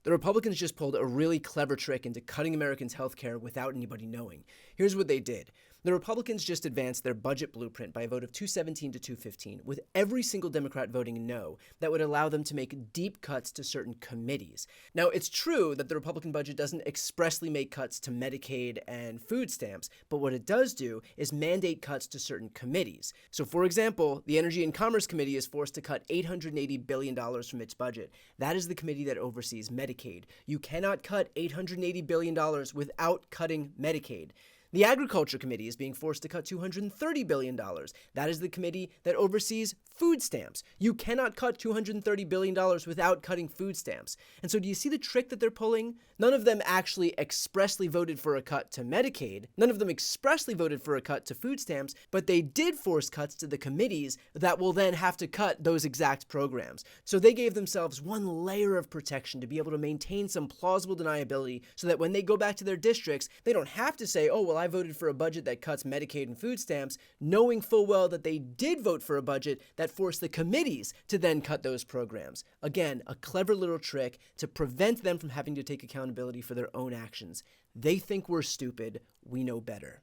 The Republicans just pulled a really clever trick into cutting Americans' health care without anybody knowing. Here's what they did. The Republicans just advanced their budget blueprint by a vote of 217 to 215, with every single Democrat voting no. That would allow them to make deep cuts to certain committees. Now, it's true that the Republican budget doesn't expressly make cuts to Medicaid and food stamps, but what it does do is mandate cuts to certain committees. So, for example, the Energy and Commerce Committee is forced to cut $880 billion from its budget. That is the committee that oversees Medicaid. You cannot cut $880 billion without cutting Medicaid. The Agriculture Committee is being forced to cut $230 billion. That is the committee that oversees food stamps. You cannot cut $230 billion without cutting food stamps. And so do you see the trick that they're pulling? None of them actually expressly voted for a cut to Medicaid. None of them expressly voted for a cut to food stamps, but they did force cuts to the committees that will then have to cut those exact programs. So they gave themselves one layer of protection to be able to maintain some plausible deniability so that when they go back to their districts, they don't have to say, oh, well, I voted for a budget that cuts Medicaid and food stamps, knowing full well that they did vote for a budget that forced the committees to then cut those programs. Again, a clever little trick to prevent them from having to take accountability for their own actions. They think we're stupid. We know better.